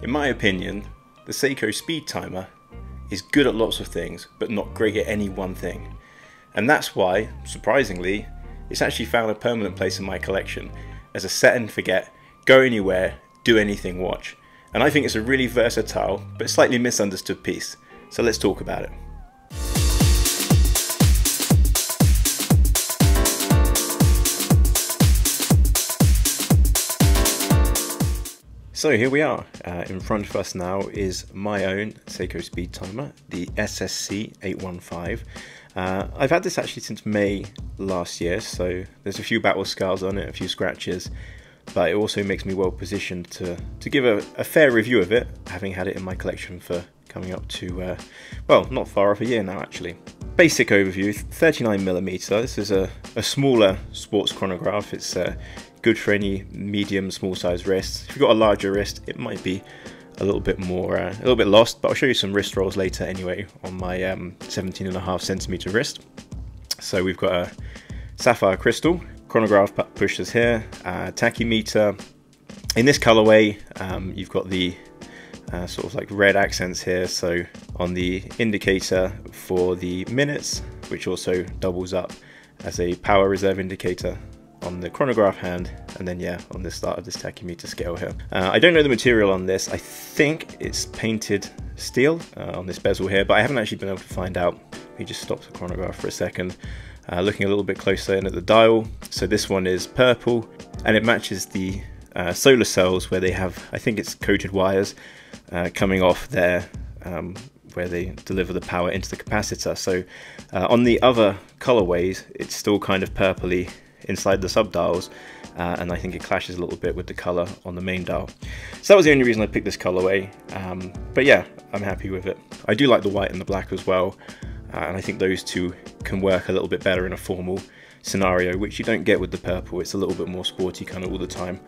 In my opinion, the Seiko Speedtimer is good at lots of things, but not great at any one thing. And that's why, surprisingly, it's actually found a permanent place in my collection as a set and forget, go anywhere, do anything watch. And I think it's a really versatile, but slightly misunderstood piece. So let's talk about it. So here we are, in front of us now is my own Seiko Speedtimer, the SSC815. I've had this actually since May last year, so there's a few battle scars on it, a few scratches, but it also makes me well positioned to give a fair review of it, having had it in my collection for coming up to, well, not far off a year now actually. Basic overview, 39mm, this is a smaller sports chronograph. It's good for any medium, small size wrists. If you've got a larger wrist, it might be a little bit more, a little bit lost, but I'll show you some wrist rolls later anyway on my 17.5cm wrist. So we've got a sapphire crystal, chronograph pushers here, tachymeter. In this colorway, you've got the sort of like red accents here, so on the indicator for the minutes, which also doubles up as a power reserve indicator on the chronograph hand, and then yeah, on the start of this tachymeter scale here. I don't know the material on this. I think it's painted steel on this bezel here, but I haven't actually been able to find out. We just stopped the chronograph for a second, looking a little bit closer in at the dial. So this one is purple, and it matches the solar cells where they have, I think it's coated wires coming off there, where they deliver the power into the capacitor. So on the other colorways, it's still kind of purpley inside the subdials, and I think it clashes a little bit with the color on the main dial. So that was the only reason I picked this colorway, but yeah, I'm happy with it. I do like the white and the black as well, and I think those two can work a little bit better in a formal scenario, which you don't get with the purple. It's a little bit more sporty kind of all the time.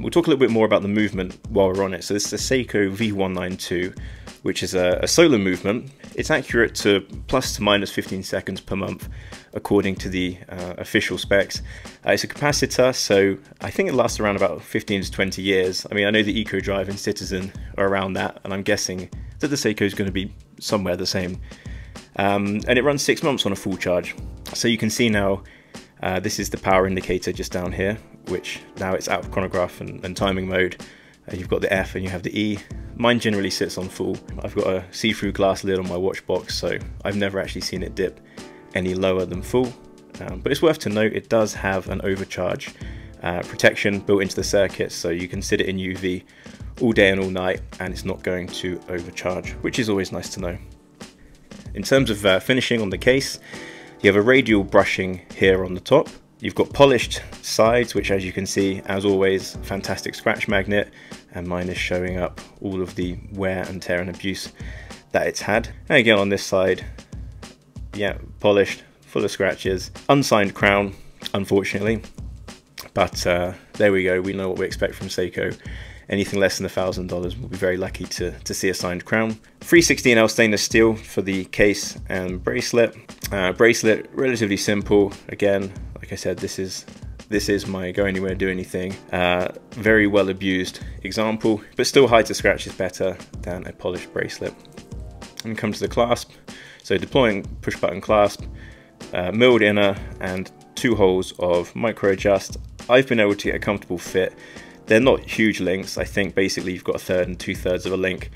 We'll talk a little bit more about the movement while we're on it. So this is a Seiko V192, which is a solar movement. It's accurate to plus to minus 15 seconds per month, according to the official specs. It's a capacitor, so I think it lasts around about 15 to 20 years. I mean, I know the Eco Drive and Citizen are around that, and I'm guessing that the Seiko is going to be somewhere the same. And it runs 6 months on a full charge. So you can see now, this is the power indicator just down here, which now it's out of chronograph and timing mode. You've got the F and you have the E. Mine generally sits on full. I've got a see-through glass lid on my watch box, so I've never actually seen it dip any lower than full. But it's worth to note it does have an overcharge protection built into the circuit, so you can sit it in UV all day and all night and it's not going to overcharge, which is always nice to know. In terms of finishing on the case, you have a radial brushing here on the top. You've got polished sides, which as you can see, as always, fantastic scratch magnet, and mine is showing up all of the wear and tear and abuse that it's had. And again on this side, yeah, polished, full of scratches, unsigned crown, unfortunately, but there we go, we know what we expect from Seiko. Anything less than $1,000, we'll be very lucky to see a signed crown. 316L stainless steel for the case and bracelet. Bracelet, relatively simple. Again, like I said, this is my go anywhere, do anything. Very well abused example, but still hides the scratches better than a polished bracelet. And come to the clasp. So deploying push button clasp, milled inner and 2 holes of micro adjust. I've been able to get a comfortable fit. They're not huge links. I think basically you've got 1/3 and 2/3 of a link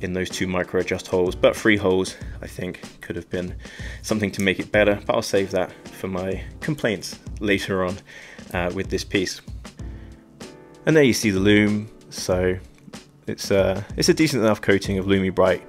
in those 2 micro adjust holes, but 3 holes I think could have been something to make it better, but I'll save that for my complaints later on with this piece. And there you see the lume. So it's a decent enough coating of Lumi Bright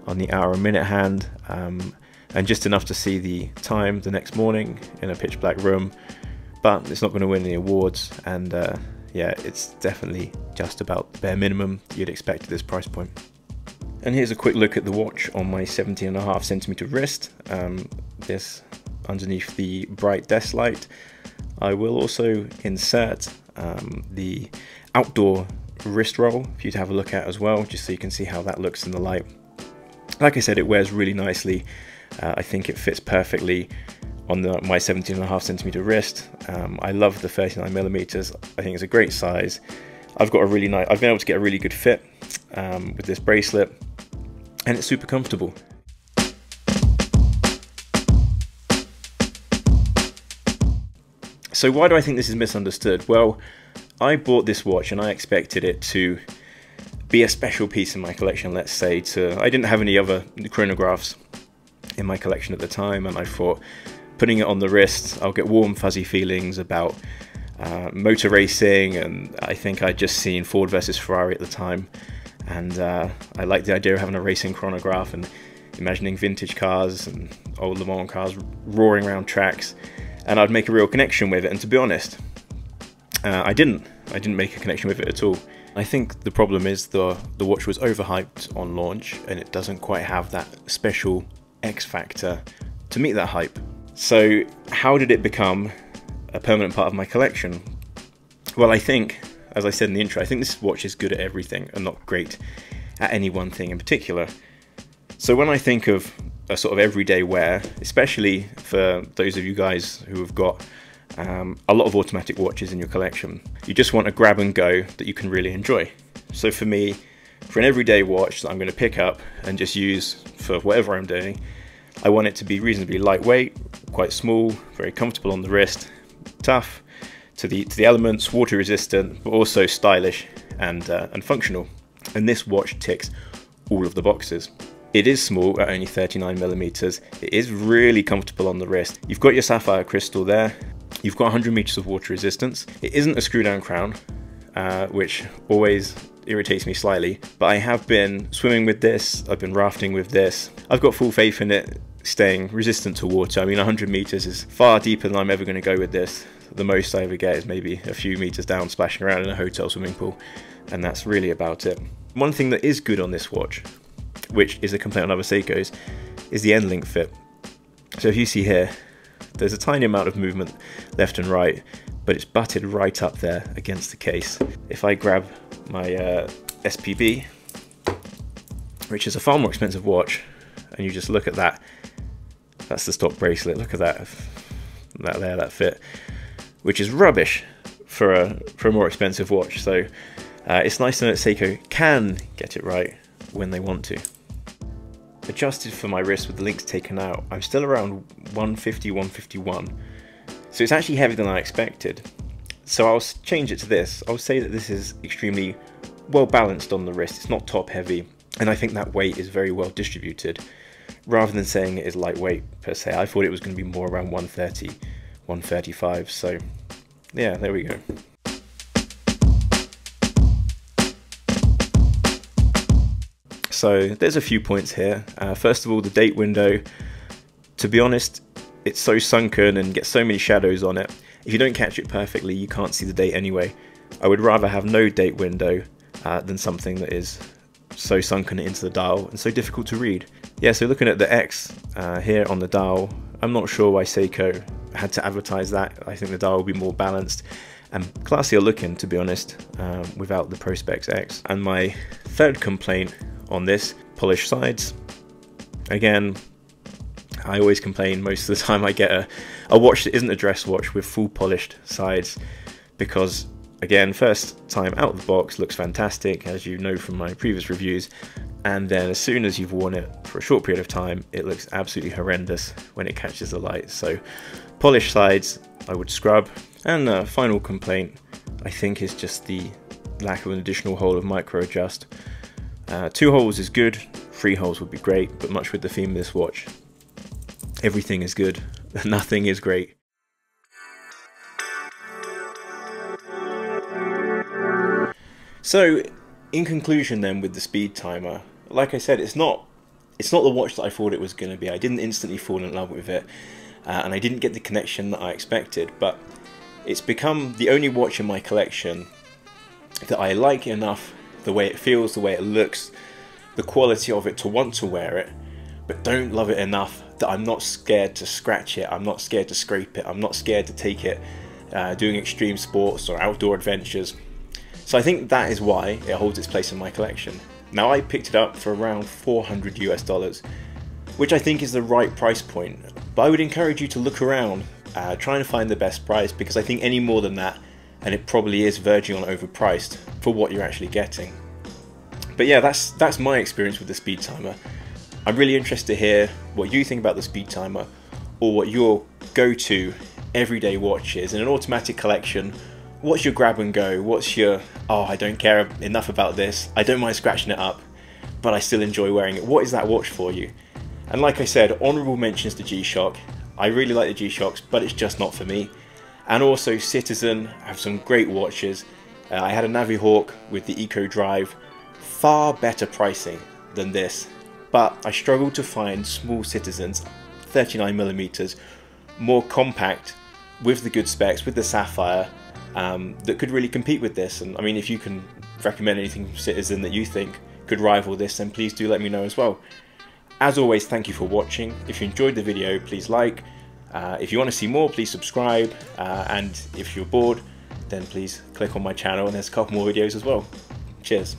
on the hour and minute hand, and just enough to see the time the next morning in a pitch black room, but it's not going to win any awards, and yeah, it's definitely just about the bare minimum you'd expect at this price point. And here's a quick look at the watch on my 17.5cm wrist, this underneath the bright desk light. I will also insert the outdoor wrist roll for you to have a look at as well, just so you can see how that looks in the light. Like I said, it wears really nicely. I think it fits perfectly on my 17.5cm wrist. I love the 39mm. I think it's a great size. I've been able to get a really good fit with this bracelet, and it's super comfortable. So why do I think this is misunderstood? Well, I bought this watch and I expected it to be a special piece in my collection, let's say. I didn't have any other chronographs in my collection at the time, and I thought putting it on the wrist, I'll get warm fuzzy feelings about motor racing, and I think I'd just seen Ford versus Ferrari at the time, and I liked the idea of having a racing chronograph and imagining vintage cars and old Le Mans cars roaring around tracks, and I'd make a real connection with it. And to be honest, I didn't make a connection with it at all. I think the problem is the watch was overhyped on launch, and it doesn't quite have that special X factor to meet that hype. So how did it become a permanent part of my collection? Well, I think, as I said in the intro, I think this watch is good at everything and not great at any one thing in particular. So when I think of a sort of everyday wear, especially for those of you guys who have got a lot of automatic watches in your collection, you just want a grab and go that you can really enjoy. So for me, for an everyday watch that I'm going to pick up and just use for whatever I'm doing, I want it to be reasonably lightweight, quite small, very comfortable on the wrist, tough to the elements, water resistant, but also stylish and functional. And this watch ticks all of the boxes. It is small at only 39mm. It is really comfortable on the wrist. You've got your sapphire crystal there. You've got 100 meters of water resistance. It isn't a screw down crown, which always irritates me slightly, but I have been swimming with this, I've been rafting with this. I've got full faith in it staying resistant to water. I mean, 100 meters is far deeper than I'm ever going to go with this. The most I ever get is maybe a few meters down splashing around in a hotel swimming pool, and that's really about it. One thing that is good on this watch, which is a complaint on other Seikos, is the end link fit. So if you see here, there's a tiny amount of movement left and right, but it's butted right up there against the case. If I grab my SPB, which is a far more expensive watch, and you just look at that, that's the stock bracelet. Look at that fit, which is rubbish for a more expensive watch. So it's nice to know that Seiko can get it right when they want to. Adjusted for my wrist with the links taken out, I'm still around 150, 151. So it's actually heavier than I expected. So I'll change it to this. I'll say that this is extremely well balanced on the wrist. It's not top heavy, and I think that weight is very well distributed. Rather than saying it is lightweight per se, I thought it was going to be more around 130, 135. So yeah, there we go. So there's a few points here. First of all, the date window. To be honest, it's so sunken and gets so many shadows on it. If you don't catch it perfectly, you can't see the date anyway. I would rather have no date window than something that is so sunken into the dial and so difficult to read. Yeah, so looking at the X here on the dial, I'm not sure why Seiko had to advertise that. I think the dial would be more balanced and classier looking, to be honest, without the Prospex X. And my third complaint on this, polished sides. Again, I always complain most of the time I get a watch that isn't a dress watch with full polished sides, because again, first time out of the box looks fantastic, as you know from my previous reviews, and then as soon as you've worn it for a short period of time, it looks absolutely horrendous when it catches the light. So polished sides I would scrub. And the final complaint, I think, is just the lack of an additional hole of micro adjust. 2 holes is good, 3 holes would be great, but much with the theme of this watch, everything is good, nothing is great. So in conclusion then, with the Speedtimer, like I said, it's not the watch that I thought it was going to be. I didn't instantly fall in love with it, and I didn't get the connection that I expected, but it's become the only watch in my collection that I like enough, the way it feels, the way it looks, the quality of it, to want to wear it, but don't love it enough that I'm not scared to scratch it, I'm not scared to scrape it, I'm not scared to take it doing extreme sports or outdoor adventures. So I think that is why it holds its place in my collection. Now, I picked it up for around $400 US, which I think is the right price point, but I would encourage you to look around, try and find the best price, because I think any more than that, and it probably is verging on overpriced for what you're actually getting. But yeah, that's my experience with the Speedtimer. I'm really interested to hear what you think about the Speedtimer, or what your go-to everyday watch is in an automatic collection. What's your grab and go? What's your, oh, I don't care enough about this, I don't mind scratching it up, but I still enjoy wearing it? What is that watch for you? And like I said, honourable mentions to G-Shock. I really like the G-Shocks, but it's just not for me. And also Citizen have some great watches. I had a Navihawk with the Eco Drive, far better pricing than this, but I struggled to find small Citizens, 39mm, more compact, with the good specs, with the Sapphire, that could really compete with this. And I mean, if you can recommend anything from Citizen that you think could rival this, then please do let me know as well. As always, thank you for watching. If you enjoyed the video, please like. If you want to see more, please subscribe. And if you're bored, then please click on my channel, and there's a couple more videos as well. Cheers.